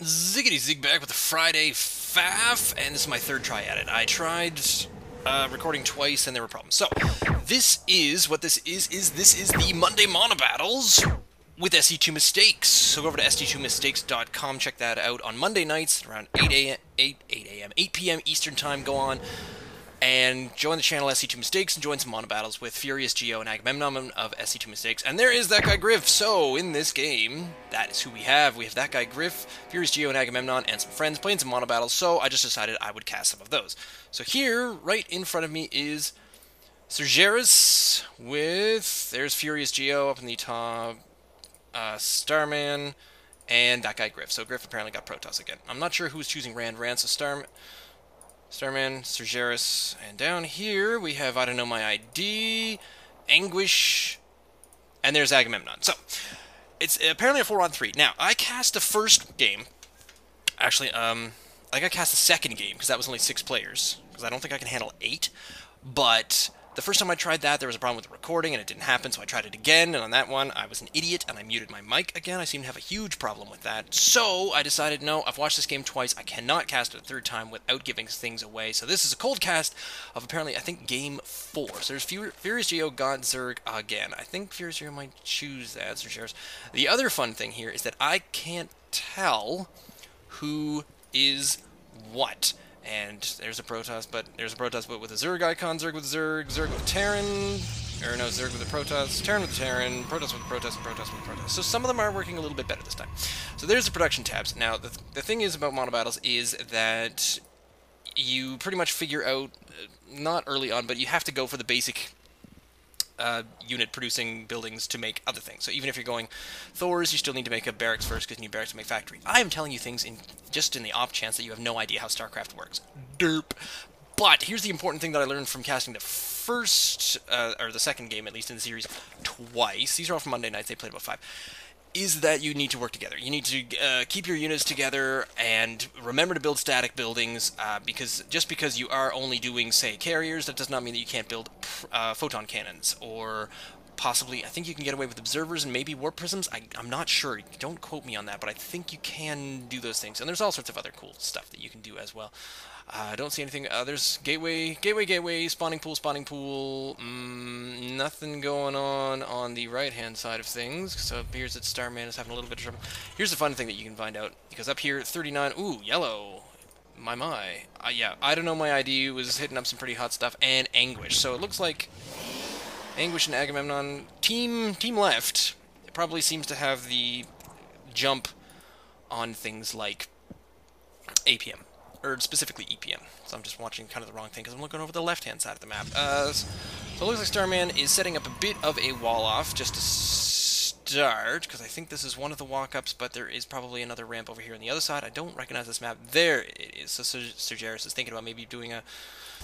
Ziggity Zig back with the Friday Faff, and this is my third try at it. I tried recording twice and there were problems. So, this is the Monday Monobattles with sc2mistakes. So go over to sc2mistakes.com, check that out on Monday nights around 8 p.m. Eastern Time. Go on and join the channel sc2mistakes and join some monobattles with furiousgeo and Agamemnon of sc2mistakes. And there is that guy Griff. So in this game, that is who we have. We have that guy Griff, furiousgeo and Agamemnon, and some friends playing some monobattles. So I just decided I would cast some of those. So here, right in front of me, is Surgeris with, there's furiousgeo up in the top, Starman, and that guy Griff. So Griff apparently got Protoss again. I'm not sure who's choosing Rand. So Starman, Surgeris, and down here we have IDUNNOMYID, Anguish, and there's Agamemnon. So, it's apparently a 4-on-3. Now, I cast the first game. Actually, I think I cast the second game, because that was only 6 players, because I don't think I can handle 8. But the first time I tried that, there was a problem with the recording, and it didn't happen, so I tried it again, and on that one, I was an idiot, and I muted my mic again. I seem to have a huge problem with that. So, I decided, no, I've watched this game twice, I cannot cast it a third time without giving things away. So this is a cold cast of apparently, I think, Game 4. So there's furiousgeo got Zerg again. I think furiousgeo might choose that, Surgeris. The other fun thing here is that I can't tell who is what. And there's a Protoss, but with a Zerg icon, Zerg with Zerg, Zerg with a Terran, or no, Zerg with a Protoss, Terran with a Terran, Protoss with a Protoss, and Protoss with a Protoss. So some of them are working a little bit better this time. So there's the production tabs. Now, the thing is about monobattles is that you pretty much figure out, not early on, but you have to go for the basic unit producing buildings to make other things. So even if you're going Thors, you still need to make a barracks first because you need barracks to make factory. I am telling you things just in the off chance that you have no idea how StarCraft works. Derp. But here's the important thing that I learned from casting the first, or the second game, at least in the series, twice. These are all from Monday nights. They played about 5. Is that you need to work together. You need to keep your units together and remember to build static buildings, because just because you are only doing, say, carriers, that does not mean that you can't build photon cannons, or possibly, I think you can get away with observers and maybe warp prisms. I'm not sure. Don't quote me on that, but I think you can do those things. And there's all sorts of other cool stuff that you can do as well. I don't see anything. There's gateway, spawning pool. Nothing going on the right-hand side of things. So it appears that Starman is having a little bit of trouble. Here's the fun thing that you can find out. Because up here, 39, ooh, yellow. My. Yeah, I don't know, my ID was hitting up some pretty hot stuff. And Anguish. So it looks like Anguish and Agamemnon, team left, it probably seems to have the jump on things like APM. Or specifically EPM. So I'm just watching kind of the wrong thing because I'm looking over the left-hand side of the map. So it looks like Starman is setting up a bit of a wall-off just to start, because I think this is one of the walk-ups, but there is probably another ramp over here on the other side. I don't recognize this map. There it is. So Surgeris is thinking about maybe doing a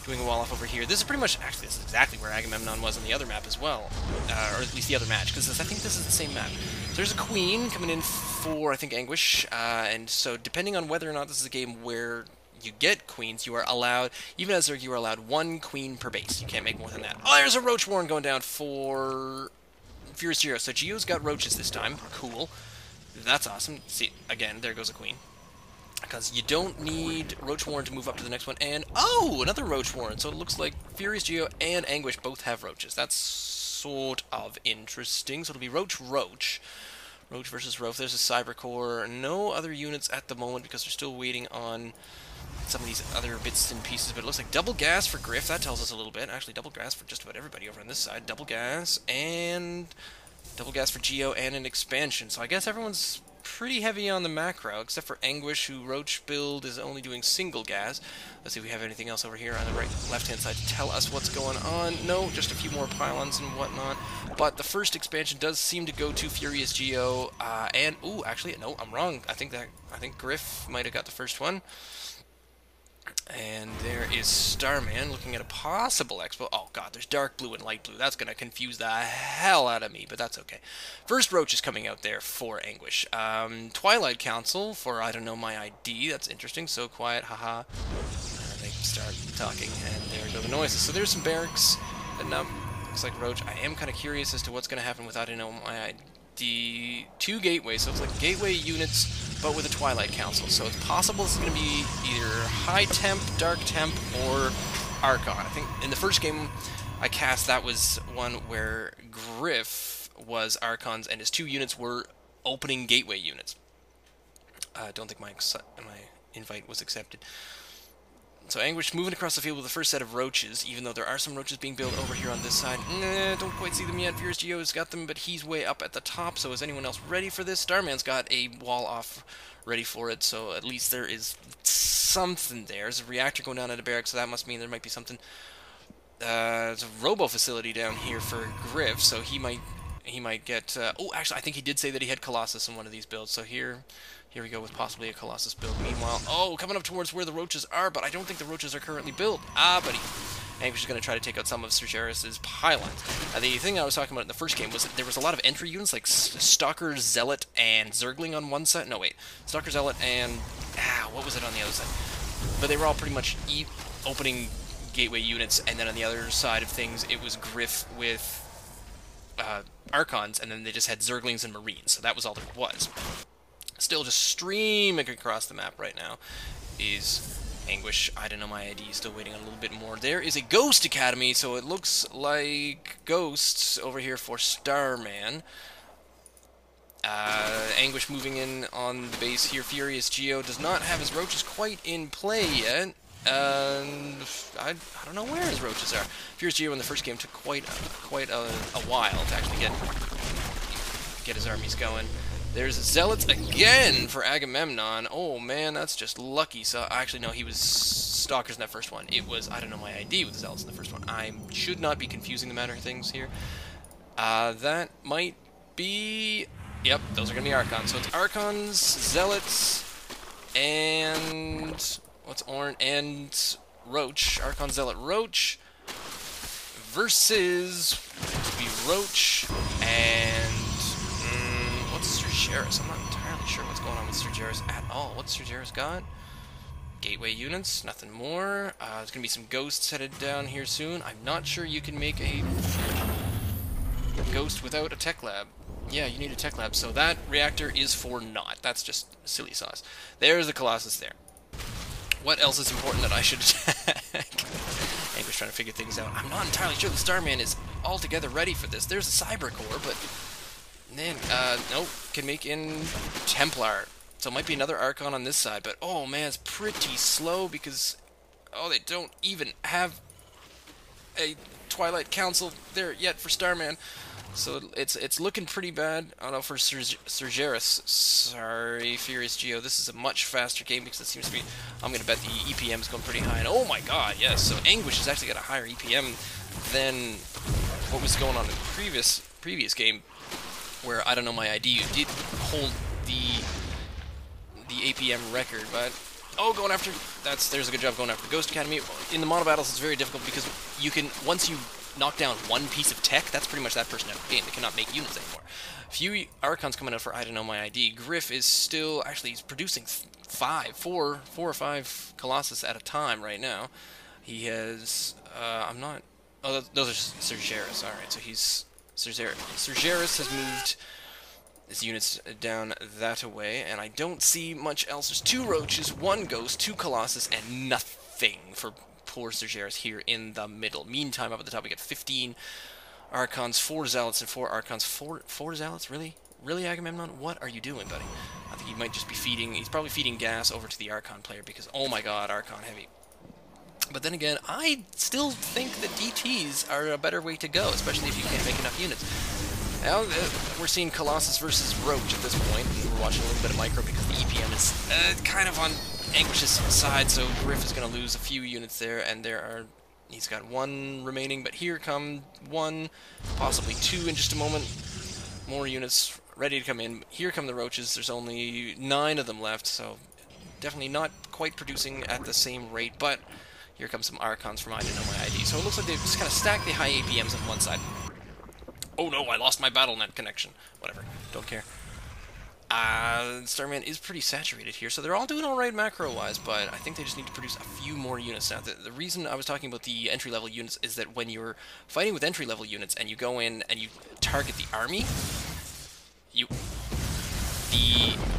wall-off over here. This is pretty much, actually, this is exactly where Agamemnon was on the other map as well. Or at least the other match, because I think this is the same map. So there's a queen coming in for, I think, Anguish. And so depending on whether or not this is a game where you get queens, you are allowed, even as Zerg, you are allowed 1 queen per base. You can't make more than that. Oh, there's a Roach Warren going down for furiousgeo. So Geo's got roaches this time. Cool. That's awesome. See, again, there goes a queen. Because you don't need Roach Warren to move up to the next one. And, oh, another Roach Warren. So it looks like furiousgeo and Anguish both have roaches. That's sort of interesting. So it'll be Roach versus Roach. There's a Cybercore. No other units at the moment because they're still waiting on some of these other bits and pieces, but it looks like double gas for Griff. That tells us a little bit. Actually, double gas for just about everybody over on this side. Double gas for Geo and an expansion. So I guess everyone's pretty heavy on the macro, except for Anguish, who Roach build is only doing single gas. Let's see if we have anything else over here on the left-hand side to tell us what's going on. No, just a few more pylons and whatnot. But the first expansion does seem to go to furiousgeo, and ooh, actually, no, I'm wrong. I think Griff might have got the first one. And there is Starman looking at a possible expo. Oh god, there's dark blue and light blue. That's going to confuse the hell out of me, but that's okay. First Roach is coming out there for Anguish. Twilight Council for IDUNNOMYID. That's interesting. So quiet, haha. They start talking, and there go the noises. So there's some barracks. And looks like Roach. I am kind of curious as to what's going to happen with IDUNNOMYID. 2 gateways, so it's like gateway units, but with a Twilight Council. So it's possible this is going to be either high temp, dark temp, or Archon. I think in the first game I cast, that was one where Griff was Archons, and his 2 units were opening gateway units. I don't think my invite was accepted. So Anguish moving across the field with the first set of roaches, even though there are some roaches being built over here on this side. Don't quite see them yet. furiousgeo's got them, but he's way up at the top, so is anyone else ready for this? Starman's got a wall off ready for it, so at least there is something there. There's a reactor going down at a barrack, so that must mean there might be something. There's a robo facility down here for Griff, so he might get... oh, actually, I think he did say that he had Colossus in one of these builds, so here we go with possibly a Colossus build. Meanwhile, oh, coming up towards where the roaches are, but I don't think the roaches are currently built. Ah, buddy. Anguish is going to try to take out some of Surgeris' pylons. The thing I was talking about in the first game was that there was a lot of entry units, like Stalker, Zealot, and Zergling on one side. No, wait. Stalker, Zealot, and... what was it on the other side? But they were all pretty much opening gateway units, and then on the other side of things, it was Griff with Archons, and then they just had Zerglings and Marines, so that was all there was. Still just streaming across the map right now is Anguish. IDUNNOMYID, still waiting on a little bit more. There is a Ghost Academy, so it looks like ghosts over here for Starman. Anguish moving in on the base here. furiousgeo does not have his roaches quite in play yet. I don't know where his roaches are. furiousgeo in the first game took quite a while to actually get his armies going. There's Zealots again for Agamemnon. Oh man, that's just lucky. So actually, no, he was Stalkers in that first one. It was IDUNNOMYID with the Zealots in the first one. I should not be confusing the matter of things here. That might be... Yep, those are going to be Archons. So it's Archons, Zealots, and... what's orange? And Roach. Archon, Zealot, Roach versus... be Roach and... what's Surgeris? I'm not entirely sure what's going on with Surgeris at all. What's Surgeris got? Gateway units, nothing more. There's going to be some ghosts headed down here soon. I'm not sure you can make a ghost without a tech lab. Yeah, you need a tech lab, so that reactor is for naught. That's just silly sauce. There's the Colossus there. What else is important that I should attack? Anguish trying to figure things out. I'm not entirely sure the Starman is altogether ready for this. There's a Cyber Core, but... man, nope, can make in Templar. So it might be another Archon on this side, but oh man, it's pretty slow because, oh, they don't even have a Twilight Council there yet for Starman. So it's looking pretty bad. Oh no, for Surgeris. Sorry, furiousgeo. This is a much faster game because it seems to be, I'm going to bet the EPM is going pretty high. And oh my god, yes, so Anguish has actually got a higher EPM than what was going on in the previous game, where IDUNNOMYID did hold the APM record, but oh, going after there's a good job going after the Ghost Academy. In the mono battles, it's very difficult because you can, once you knock down one piece of tech, that's pretty much that person out of the game. They cannot make units anymore. Few Archons coming out for IDUNNOMYID. Griff is still actually he's producing four or five Colossus at a time right now. He has I'm not. Oh, those are Surgeris. All right, so he's. Surgeris has moved his units down that away, and I don't see much else. There's 2 Roaches, 1 Ghost, 2 Colossus, and nothing for poor Surgeris here in the middle. Meantime, up at the top we get 15 Archons, 4 Zealots, and 4 Archons. 4 Zealots? Really? Really, Agamemnon? What are you doing, buddy? I think he might just be feeding... he's probably feeding gas over to the Archon player because, oh my god, Archon heavy. But then again, I still think that DTs are a better way to go, especially if you can't make enough units. Now, we're seeing Colossus versus Roach at this point, and we're watching a little bit of Micro because the EPM is kind of on Anguish's side, so Griff is going to lose a few units there, and he's got 1 remaining, but here come 1, possibly 2 in just a moment. More units ready to come in. Here come the Roaches. There's only 9 of them left, so definitely not quite producing at the same rate, but here comes some Archons from IDUNNOMYID. So it looks like they've just kind of stacked the high APMs on one side. Oh no, I lost my BattleNet connection. Whatever, don't care. Starman is pretty saturated here, so they're all doing alright macro-wise, but I think they just need to produce a few more units. Now, the reason I was talking about the entry-level units is that when you're fighting with entry-level units and you go in and you target the army,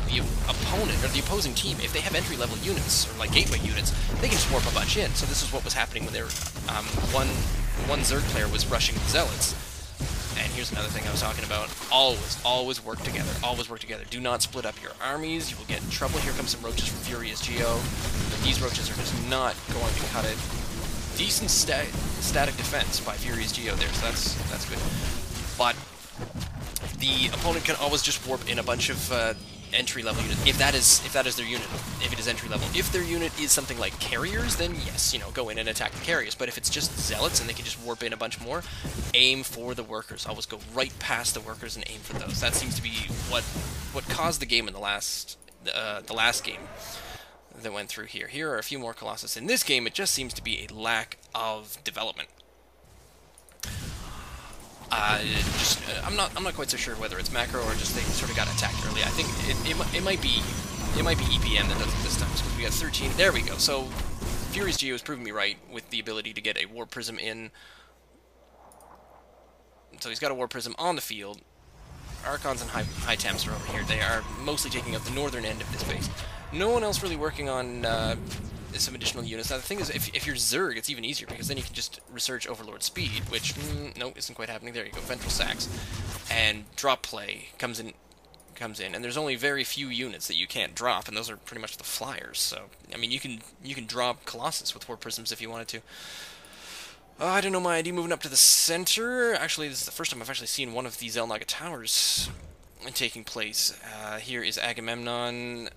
the opponent, or the opposing team, if they have entry-level units, or like gateway units, they can just warp a bunch in. So this is what was happening when they were, one Zerg player was rushing Zealots. And here's another thing I was talking about. Always work together. Always work together. Do not split up your armies. You will get in trouble. Here comes some roaches from furiousgeo. But these roaches are just not going to cut it. Decent static defense by furiousgeo there, so that's good. But the opponent can always just warp in a bunch of entry-level units, if that is their unit, if it is entry-level. If their unit is something like carriers, then yes, you know, go in and attack the carriers. But if it's just zealots and they can just warp in a bunch more, aim for the workers. Always go right past the workers and aim for those. That seems to be what caused the game in the last game that went through here. Here are a few more Colossus. In this game, it just seems to be a lack of development. I'm not quite so sure whether it's macro or just they sort of got attacked early. I think it might be EPM that does it this time, because we got 13. There we go. So furiousgeo has proven me right with the ability to get a War Prism in. So he's got a War Prism on the field. Archons and high temps are over here. They are mostly taking up the northern end of this base. No one else really working on some additional units. Now the thing is, if you're Zerg, it's even easier, because then you can just research Overlord Speed, which, no, isn't quite happening. There you go, Ventral Sacks. And Drop Play comes in, and there's only very few units that you can't drop, and those are pretty much the flyers. So, I mean, you can drop Colossus with War Prisms if you wanted to. IDUNNOMYID moving up to the center. Actually, this is the first time I've actually seen one of these Elnaga towers taking place. Here is Agamemnon,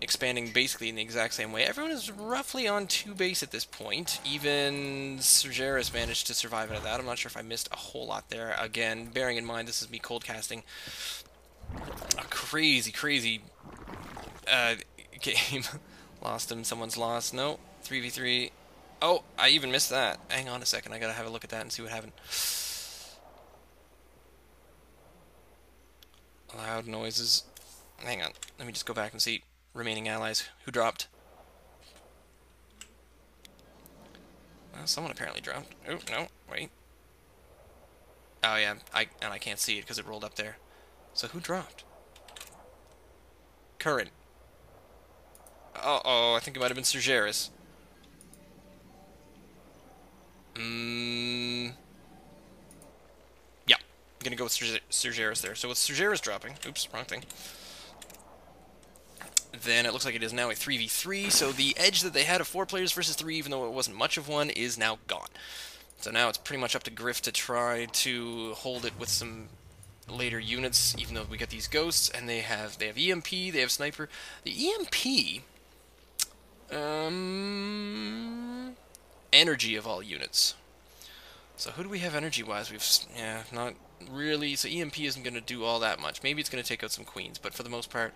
expanding basically in the exact same way. Everyone is roughly on 2 base at this point. Even Surgeris managed to survive out of that. I'm not sure if I missed a whole lot there. Again, bearing in mind this is me cold casting a crazy game. Lost him. Someone's lost. No. 3v3. Oh, I even missed that. Hang on a second. I gotta have a look at that and see what happened. Loud noises. Hang on. Let me just go back and see. Remaining allies who dropped. Well, someone apparently dropped. Oh, no, wait. Oh yeah, I can't see it because it rolled up there. So who dropped? Current. Uh-oh, I think it might have been Surgeris. Yeah, I'm gonna go with Surgeris there. So with Surgeris dropping, oops, wrong thing. Then it looks like it is now a 3v3, so the edge that they had of 4 players versus 3, even though it wasn't much of one, is now gone. So now it's pretty much up to Griff to try to hold it with some later units, even though we got these ghosts, and they have EMP, they have sniper. The EMP, energy of all units. So who do we have energy-wise? Yeah, not really. So EMP isn't going to do all that much. Maybe it's going to take out some queens, but for the most part,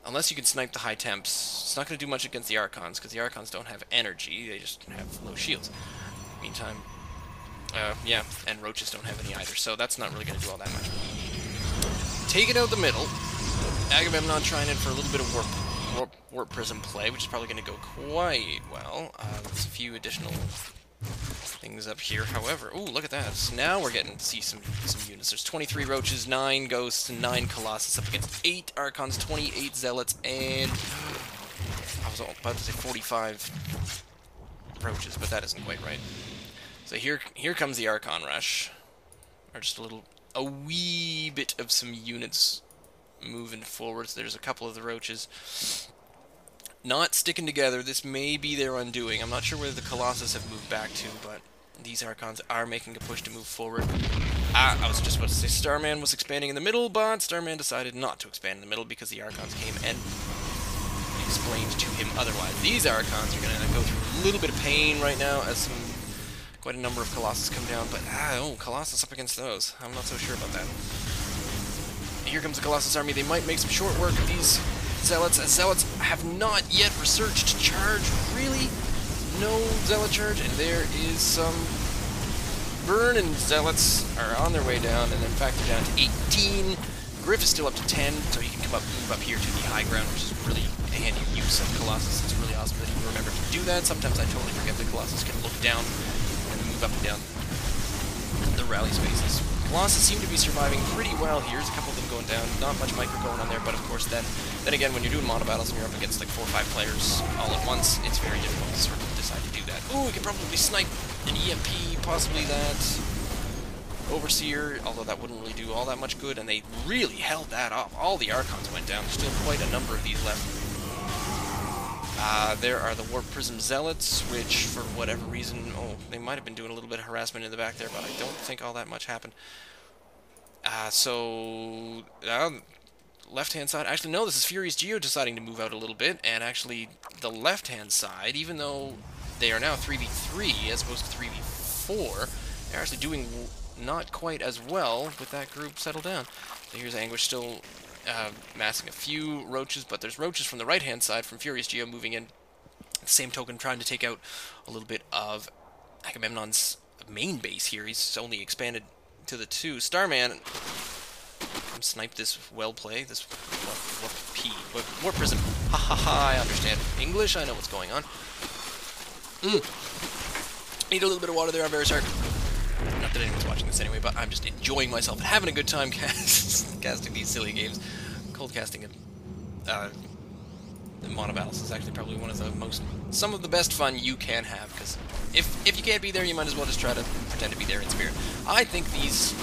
unless you can snipe the high temps, it's not going to do much against the Archons, because the Archons don't have energy, they just have low shields. Meantime, yeah, and roaches don't have any either, so that's not really going to do all that much. Take it out the middle. Agamemnon trying in for a little bit of warp prism play, which is probably going to go quite well. There's a few additional things up here, however. Ooh, look at that. So now we're getting to see some units. There's 23 roaches, 9 ghosts, and 9 colossus up against 8 archons, 28 zealots, and I was about to say 45 roaches, but that isn't quite right. So here comes the archon rush, or just a wee bit of some units moving forward. So there's a couple of the roaches not sticking together. This may be their undoing. I'm not sure where the Colossus have moved back to, but these Archons are making a push to move forward. I was just about to say Starman was expanding in the middle, but Starman decided not to expand in the middle because the Archons came and explained to him otherwise. These Archons are going to go through a little bit of pain right now as quite a number of Colossus come down, but oh, Colossus up against those. I'm not so sure about that. Here comes the Colossus army. They might make some short work of these Zealots, as Zealots have not yet researched charge, really. No Zealot charge, and there is some burn, and Zealots are on their way down, and in fact they're down to 18. Griff is still up to 10, so he can move up here to the high ground, which is really a handy use of Colossus. It's really awesome that he remembered to do that. Sometimes I totally forget that Colossus can look down and move up and down the rally spaces. Colossus seem to be surviving pretty well here. There's a couple of them going down. Not much micro going on there, but of course then again, when you're doing monobattles and you're up against like 4 or 5 players all at once, it's very difficult to sort of decide to do that. Ooh, we could probably snipe an EMP, possibly that Overseer, although that wouldn't really do all that much good, and they really held that off. All the Archons went down. There's still quite a number of these left. There are the Warp Prism Zealots, which, for whatever reason, they might have been doing a little bit of harassment in the back there, but I don't think all that much happened. Left-hand side, actually, no, this is furiousgeo deciding to move out a little bit, and actually, the left-hand side, even though they are now 3v3 as opposed to 3v4, they're actually doing not quite as well with that group settled down. So here's Anguish still massing a few roaches, but there's roaches from the right-hand side from furiousgeo moving in. At the same token, trying to take out a little bit of Agamemnon's main base here. He's only expanded to the 2. Starman, snipe this well play, this Warp Prism. Ha ha ha, I understand English, I know what's going on. Need a little bit of water there, I'm very sorry. Not that anyone's watching this anyway, but I'm just enjoying myself and having a good time casting these silly games. Cold casting the monobattles is actually probably one of the some of the best fun you can have, because if you can't be there, you might as well just try to pretend to be there in spirit. I think these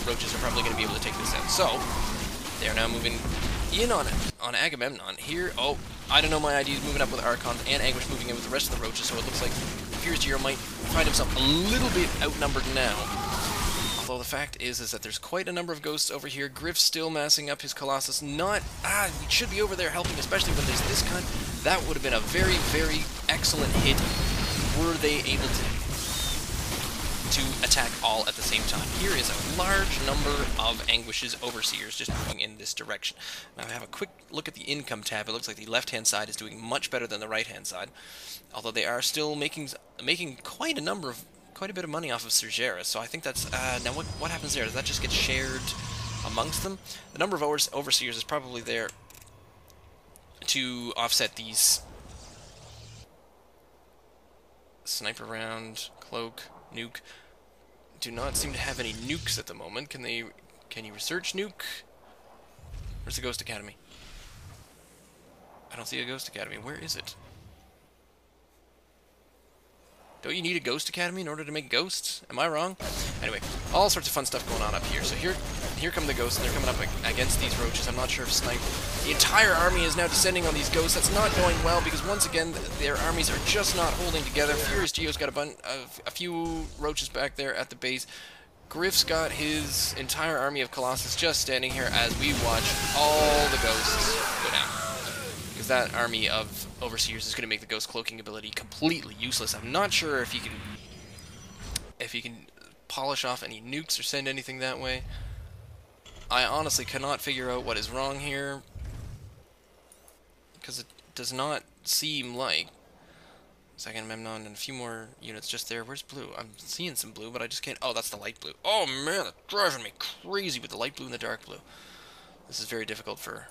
roaches are probably going to be able to take this out. So, they are now moving in on Agamemnon. Here, IDUNNOMYID is moving up with Archons, and Anguish moving in with the rest of the roaches, so it looks like furiousgeo might find himself a little bit outnumbered now. Although the fact is that there's quite a number of ghosts over here. Griff still massing up his Colossus. We should be over there helping, especially when there's this kind. That would have been a very, very excellent hit were they able to attack all at the same time. Here is a large number of Anguish's Overseers just moving in this direction. Now I have a quick look at the income tab. It looks like the left-hand side is doing much better than the right-hand side, although they are still making quite a bit of money off of Surgeris. So I think that's now what happens there? Does that just get shared amongst them? The number of Overseers is probably there to offset these sniper round, cloak, nuke. Do not seem to have any nukes at the moment. Can you research nuke? Where's the Ghost Academy? I don't see a Ghost Academy. Where is it? Don't you need a Ghost Academy in order to make ghosts? Am I wrong? Anyway, all sorts of fun stuff going on up here. So here come the ghosts, and they're coming up against these roaches. I'm not sure if Snipe... The entire army is now descending on these ghosts. That's not going well, because once again, their armies are just not holding together. furiousgeo's got a few roaches back there at the base. Griff's got his entire army of Colossus just standing here as we watch all the ghosts go down. Because that army of Overseers is going to make the Ghost Cloaking ability completely useless. I'm not sure if he can polish off any nukes or send anything that way. I honestly cannot figure out what is wrong here, because it does not seem like... Agamemnon and a few more units just there. Where's blue? I'm seeing some blue, but I just can't... Oh, that's the light blue. Oh man, that's driving me crazy with the light blue and the dark blue. This is very difficult for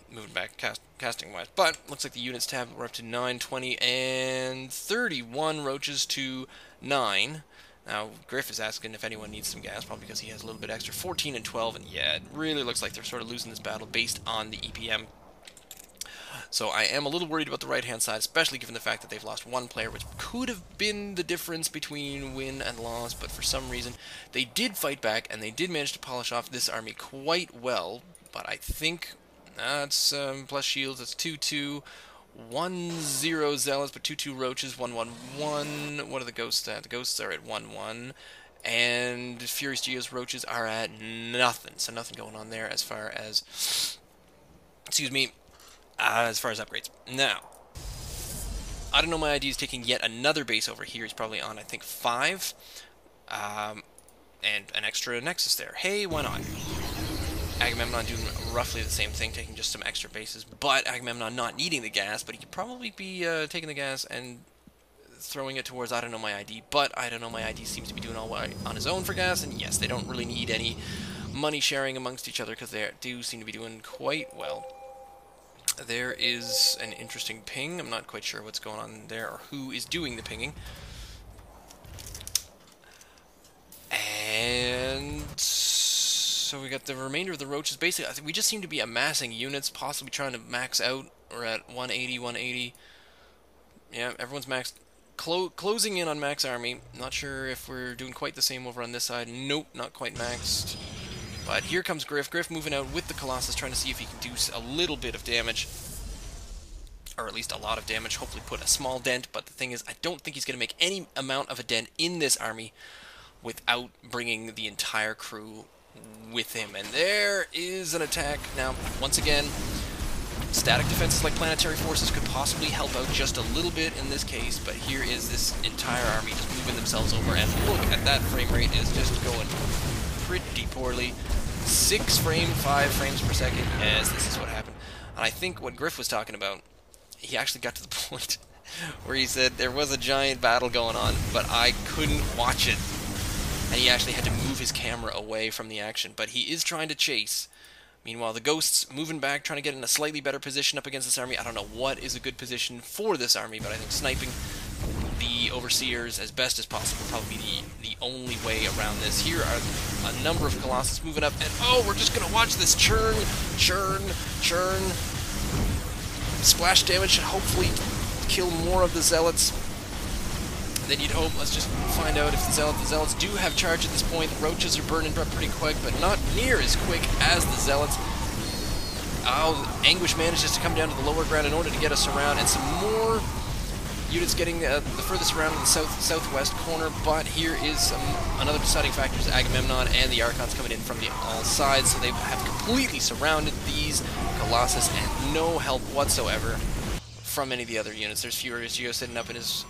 moving back casting-wise. But looks like the units tab, we're up to 9, 20, and 31 roaches to 9. Now, Griff is asking if anyone needs some gas, probably because he has a little bit extra. 14 and 12, and yeah, it really looks like they're sort of losing this battle based on the EPM. So I am a little worried about the right-hand side, especially given the fact that they've lost one player, which could have been the difference between win and loss, but for some reason they did fight back, and they did manage to polish off this army quite well. But I think that's plus shields, that's 2-2, 1-0 Zealots, but 2-2 Roaches, 1-1-1. What are the ghosts at? The ghosts are at 1-1, and furiousgeo's Roaches are at nothing, so nothing going on there as far as... Excuse me. As far as upgrades. Now, IDUNNOMYID is taking yet another base over here. He's probably on, I think, 5. And an extra Nexus there. Hey, why not? Agamemnon doing roughly the same thing, taking just some extra bases. But Agamemnon not needing the gas, but he could probably be taking the gas and throwing it towards IDUNNOMYID. But IDUNNOMYID seems to be doing all right on his own for gas. And yes, they don't really need any money sharing amongst each other, because they do seem to be doing quite well. There is an interesting ping. I'm not quite sure what's going on there or who is doing the pinging. And So we got the remainder of the roaches. Basically, I think we just seem to be amassing units, possibly trying to max out. We're at 180, 180. Yeah, everyone's maxed. Closing in on max army. Not sure if we're doing quite the same over on this side. Nope, not quite maxed. But here comes Griff. Griff moving out with the Colossus, trying to see if he can do a little bit of damage. Or at least a lot of damage. Hopefully put a small dent. But the thing is, I don't think he's going to make any amount of a dent in this army without bringing the entire crew with him. And there is an attack. Now, once again, static defenses like planetary forces could possibly help out just a little bit in this case, but here is this entire army just moving themselves over, and look at that frame rate is just going pretty poorly. 5 frames per second. Yes, this is what happened. And I think what Griff was talking about, he actually got to the point where he said there was a giant battle going on, but I couldn't watch it. And he actually had to move his camera away from the action, but he is trying to chase. Meanwhile, the Ghosts moving back, trying to get in a slightly better position up against this army. I don't know what is a good position for this army, but I think sniping the Overseers as best as possible will probably be the only way around this. Here are a number of Colossus moving up, and oh, we're just going to watch this churn, churn, churn. Splash damage should hopefully kill more of the Zealots than you'd hope. Let's just find out if the Zealots do have charge at this point. The Roaches are burning up pretty quick, but not near as quick as the Zealots. Oh, Anguish manages to come down to the lower ground in order to get us around, and some more units getting the furthest around in the southwest corner, but here is another deciding factor is Agamemnon and the Archons coming in from all sides, so they have completely surrounded these Colossus and no help whatsoever from any of the other units. There's furiousgeo sitting up in his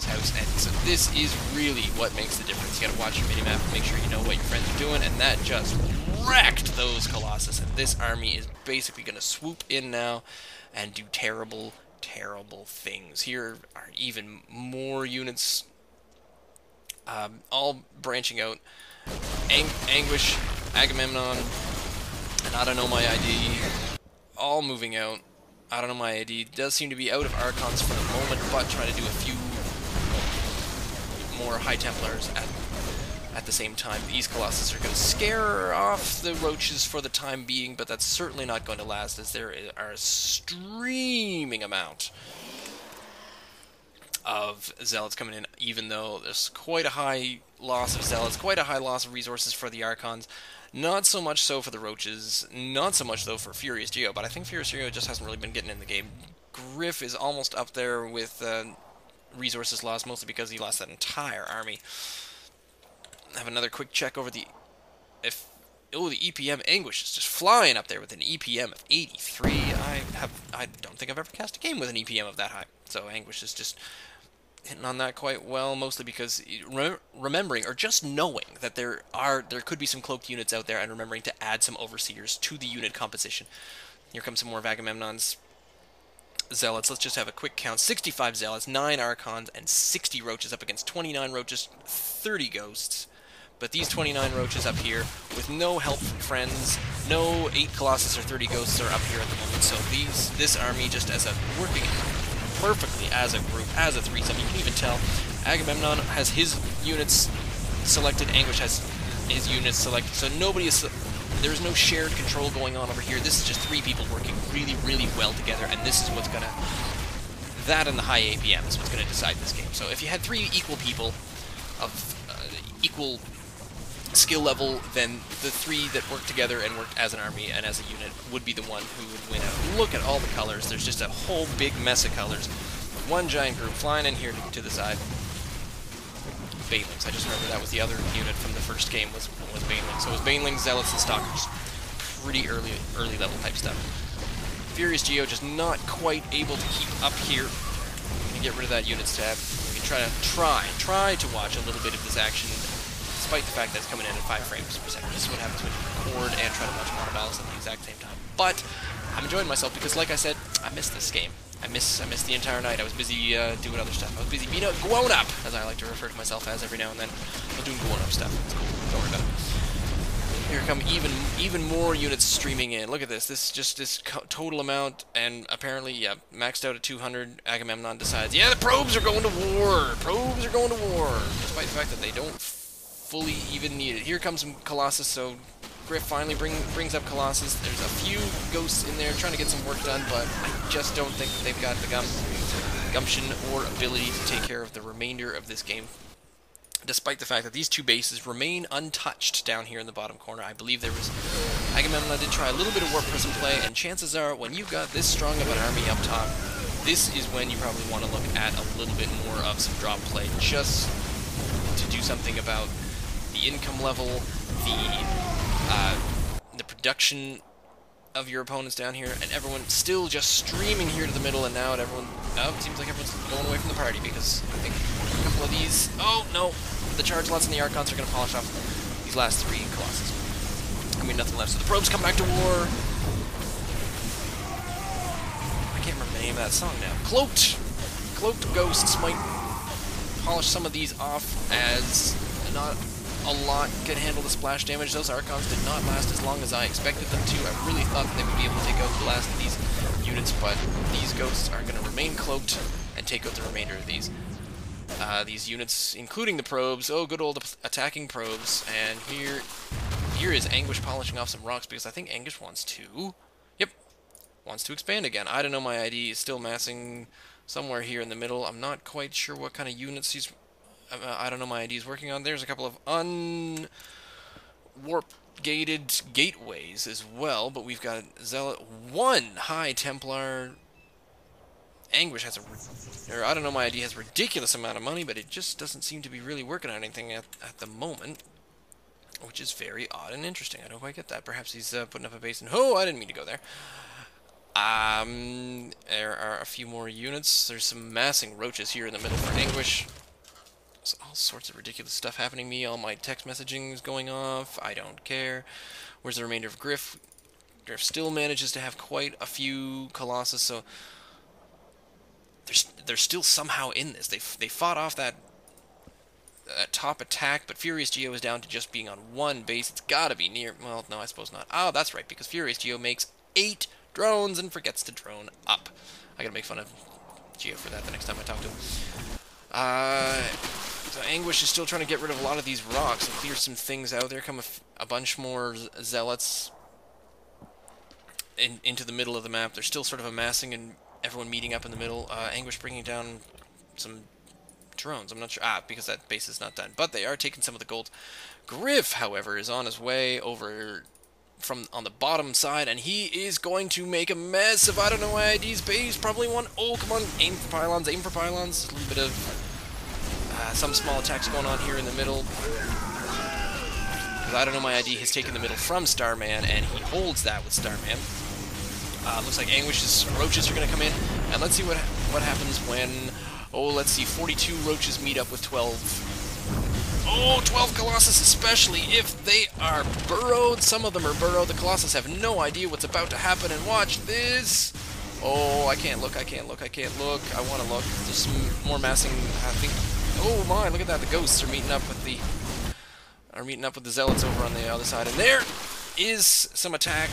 house, and so this is really what makes the difference. You gotta watch your minimap and make sure you know what your friends are doing, and that just wrecked those Colossus, and this army is basically gonna swoop in now and do terrible, terrible things. Here are even more units all branching out. Anguish, Agamemnon, and IDUNNOMYID all moving out. IDUNNOMYID does seem to be out of Archons for the moment, but trying to do a few more High Templars at the same time. These Colossus are going to scare off the Roaches for the time being, but that's certainly not going to last, as there are a streaming amount of Zealots coming in, even though there's quite a high loss of Zealots, quite a high loss of resources for the Archons. Not so much so for the Roaches, not so much though for furiousgeo, but I think furiousgeo just hasn't really been getting in the game. Griff is almost up there with resources lost, mostly because he lost that entire army. Have another quick check over the the EPM. Anguish is just flying up there with an EPM of 83. I don't think I've ever cast a game with an EPM of that high. So Anguish is just hitting on that quite well, mostly because remembering or just knowing that there could be some cloaked units out there, and remembering to add some Overseers to the unit composition. Here comes some more of Agamemnon's Zealots. Let's just have a quick count. 65 Zealots, 9 Archons, and 60 Roaches up against 29 Roaches, 30 Ghosts. But these 29 Roaches up here, with no help from friends, no 8 Colossus or 30 Ghosts are up here at the moment. So this army, just as working perfectly as a group, as a threesome. You can even tell Agamemnon has his units selected, Anguish has his units selected, so there's no shared control going on over here. This is just 3 people working really, really well together, and this is what's gonna, that and the high APM is what's gonna decide this game. So if you had 3 equal people of equal skill level, then the 3 that worked together and worked as an army and as a unit would be the one who would win out. Look at all the colors. There's just a whole big mess of colors. One giant group flying in here to the side. Banelings. I just remember that was the other unit from the first game was Banelings. So it was Banelings, Zealots, and Stalkers. Pretty early level type stuff. furiousgeo just not quite able to keep up here. We can get rid of that units tab. We can try to watch a little bit of this action, despite the fact that it's coming in at 5 frames per second. This is what happens when you record and try to watch monobattles at the exact same time. But I'm enjoying myself because, like I said, I missed this game. I missed the entire night. I was busy doing other stuff. I was busy being a grown-up, as I like to refer to myself as every now and then. I'm doing grown-up stuff. It's cool. Don't worry about it. Here come even more units streaming in. Look at this. This is just this total amount, and apparently, yeah, maxed out at 200. Agamemnon decides, yeah, the probes are going to war. Probes are going to war, despite the fact that they don't fully even need it. Here comes some Colossus, so Griff finally brings up Colossus. There's a few ghosts in there trying to get some work done, but I just don't think that they've got the gumption or ability to take care of the remainder of this game. Despite the fact that these two bases remain untouched down here in the bottom corner. I believe there was... Agamemnon did try a little bit of warp prism play, and chances are, when you've got this strong of an army up top, this is when you probably want to look at a little bit more of some drop play, just to do something about the income level, the production of your opponents down here, and everyone still just streaming here to the middle, and now everyone... Oh, it seems like everyone's going away from the party, because I think a couple of these... Oh, no! The charge lots and the Archons are going to polish off these last three Colossus. I mean, nothing left, so the probes come back to war. I can't remember the name of that song now. Cloaked Ghosts might polish some of these off, as not a lot could handle the splash damage. Those Archons did not last as long as I expected them to. I really thought that they would be able to take out the last of these units, but these ghosts are going to remain cloaked and take out the remainder of these units, including the probes. Oh, good old attacking probes. And here is Anguish polishing off some rocks, because I think Anguish wants to... Yep, wants to expand again. IDUNNOMYID is still massing somewhere here in the middle. I'm not quite sure what kind of units he's... IDUNNOMYID is working on. There's a couple of warp-gated gateways as well, but we've got Zealot, one High Templar. Anguish has IDUNNOMYID has a ridiculous amount of money, but it just doesn't seem to be really working on anything at the moment, which is very odd and interesting. I don't quite get that. Perhaps he's putting up a base in... Oh, I didn't mean to go there. There are a few more units. There's some massing roaches here in the middle for Anguish. All sorts of ridiculous stuff happening to me. All my text messaging is going off. I don't care. Where's the remainder of Griff? Griff still manages to have quite a few Colossus, so they're still somehow in this. They fought off that top attack, but furiousgeo is down to just being on one base. It's got to be near... Well, no, I suppose not. Oh, that's right, because furiousgeo makes 8 drones and forgets to drone up. I gotta make fun of Geo for that the next time I talk to him. So Anguish is still trying to get rid of a lot of these rocks and clear some things out. There come a bunch more Zealots into the middle of the map. They're still sort of amassing and everyone meeting up in the middle. Anguish bringing down some drones. I'm not sure. Because that base is not done. But they are taking some of the gold. Griff, however, is on his way over on the bottom side, and he is going to make a mess of IDUNNOMYID's base. Probably one... Oh, come on. Aim for pylons. Aim for pylons. A little bit of... some small attacks going on here in the middle. Because IDUNNOMYID has taken the middle from Starman, and he holds that with Starman. Looks like Anguish's roaches are going to come in, and let's see what happens when... Oh, let's see, 42 roaches meet up with 12. Oh, 12 Colossus, especially if they are burrowed. Some of them are burrowed. The Colossus have no idea what's about to happen, and watch this. Oh, I can't look, I can't look, I can't look. I want to look. There's some more massing, I think... Oh my, look at that. The ghosts are meeting up with the Zealots over on the other side. And there is some attack.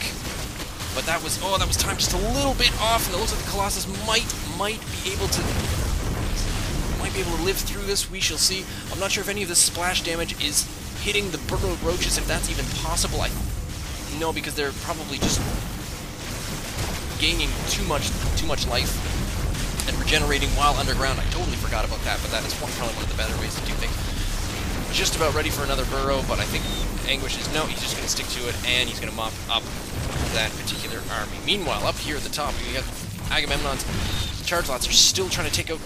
But that was timed just a little bit off, and it looks like the Colossus might be able to live through this. We shall see. I'm not sure if any of this splash damage is hitting the burrowed roaches, if that's even possible. No, because they're probably just gaining too much life and regenerating while underground. I totally forgot about that, but that is probably one of the better ways to do things. Just about ready for another burrow, but I think Anguish is... No, he's just going to stick to it, and he's going to mop up that particular army. Meanwhile, up here at the top, we have Agamemnon's charge lots are still trying to take out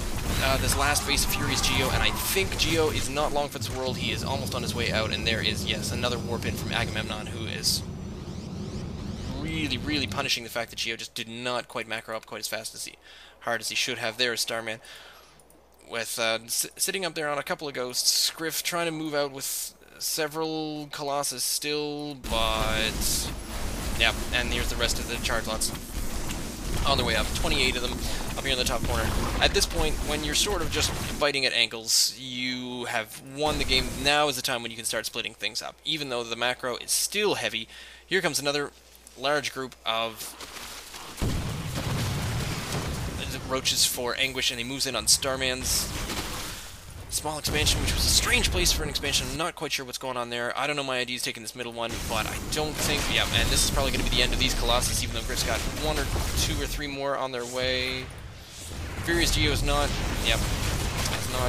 this last base of furiousgeo, and I think Geo is not long for this world. He is almost on his way out, and there is, yes, another warp in from Agamemnon, who is really punishing the fact that Geo just did not quite macro up quite as fast as hard as he should have. There is Starman with sitting up there on a couple of ghosts. Griff trying to move out with several Colossus still, but yeah, and here's the rest of the charge lots on their way up. 28 of them up here in the top corner. At this point, when you're sort of just biting at ankles, you have won the game. Now is the time when you can start splitting things up. Even though the macro is still heavy, here comes another large group of roaches for Anguish, and he moves in on Starman's Small expansion, which was a strange place for an expansion. I'm not quite sure what's going on there. I don't know my ID's taking this middle one, but I don't think... Yeah, and this is probably going to be the end of these Colossus, even though Griff's got 1 or 2 or 3 more on their way. Furiousgeo is not... Yep.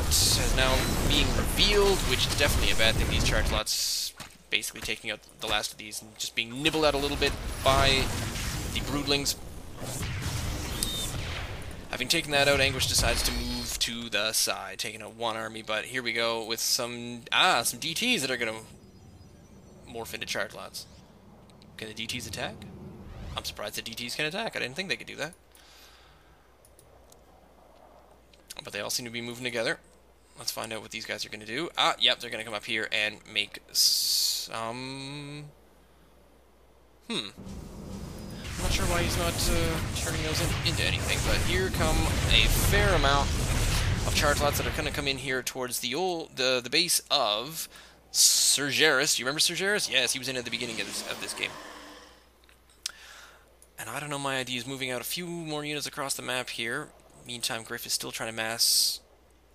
Is now being revealed, which is definitely a bad thing. These charge lots basically taking out the last of these and just being nibbled at a little bit by the broodlings. Having taken that out, Anguish decides to move to the side, taking out 1 army, but here we go with some DTs that are going to morph into charge lots. Can the DTs attack? I'm surprised the DTs can attack. I didn't think they could do that. But they all seem to be moving together. Let's find out what these guys are going to do. Yep, they're going to come up here and make some... I'm not sure why he's not turning those into anything, but here come a fair amount of charge lots that are going to come in here towards the base of Surgeris. Do you remember Surgeris? Yes, he was in at the beginning of this game. And I don't know, my ID is moving out a few more units across the map here. Meantime, Griff is still trying to mass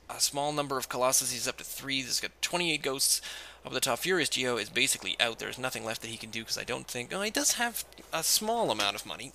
a small number of Colossus. He's up to 3. He's got 28 ghosts up at the top. furiousgeo is basically out. There's nothing left that he can do because I don't think... Oh, he does have a small amount of money.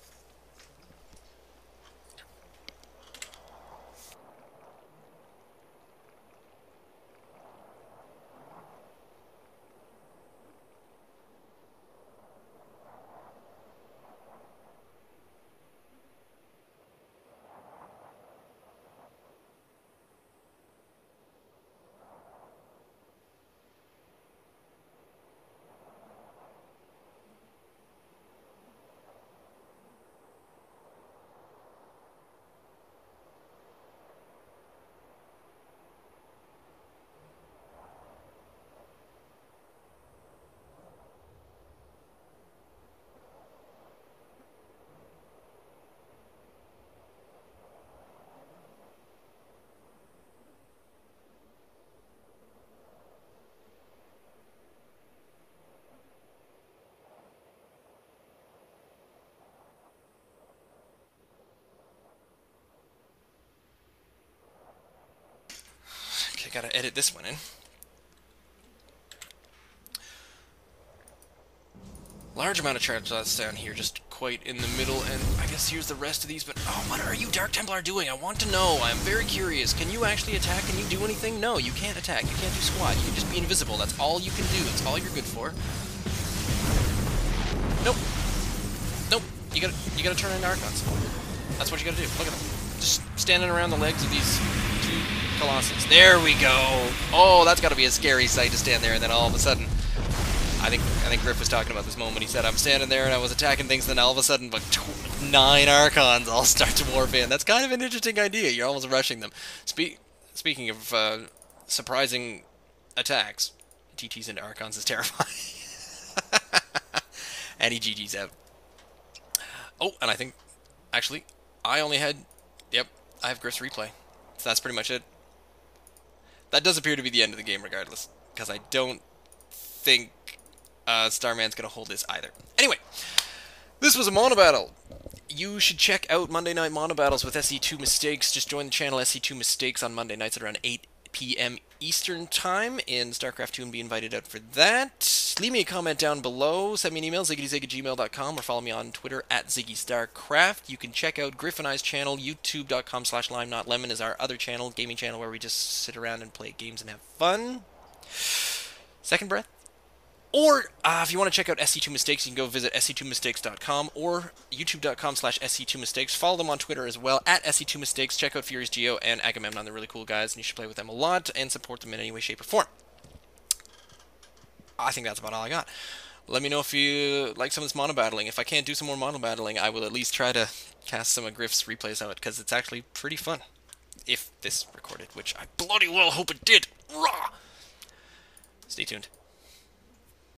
Gotta edit this one in. Large amount of charge lots down here, just quite in the middle, and I guess here's the rest of these, but oh, what are you Dark Templar doing? I want to know. I'm very curious. Can you actually attack? Can you do anything? No, you can't attack. You can't do squat. You can just be invisible. That's all you can do. That's all you're good for. Nope. Nope. You gotta turn into Archons. That's what you gotta do. Look at them. Just standing around the legs of these two Colossus. There we go. Oh, that's got to be a scary sight to stand there, and then all of a sudden, I think Griff was talking about this moment. He said, "I'm standing there and I was attacking things, then all of a sudden, like 9 Archons all start to morph in." That's kind of an interesting idea. You're almost rushing them. Speaking of surprising attacks, TTs into Archons is terrifying. And he GG's out. Oh, and I think actually I only had. Yep, I have Griff's replay. So that's pretty much it. That does appear to be the end of the game regardless, because I don't think Starman's going to hold this either. Anyway, this was a monobattle. You should check out Monday Night Monobattles with sc2mistakes. Just join the channel sc2mistakes on Monday nights at around 8 p.m. Eastern Time in StarCraft 2 and be invited out for that. Leave me a comment down below. Send me an email, ziggitysig@gmail.com, or follow me on Twitter at ZiggyStarCraft. You can check out Griff and I's channel, youtube.com/limenotlemon is our other channel, gaming channel, where we just sit around and play games and have fun. Second breath. Or, if you want to check out sc2mistakes, you can go visit sc2mistakes.com or youtube.com/sc2mistakes. Follow them on Twitter as well, at sc2mistakes. Check out furiousgeo and Agamemnon. They're really cool guys, and you should play with them a lot and support them in any way, shape, or form. I think that's about all I got. Let me know if you like some of this monobattling. If I can't do some more monobattling, I will at least try to cast some of Griff's replays out, because it's actually pretty fun. If this recorded, which I bloody well hope it did. Rah! Stay tuned.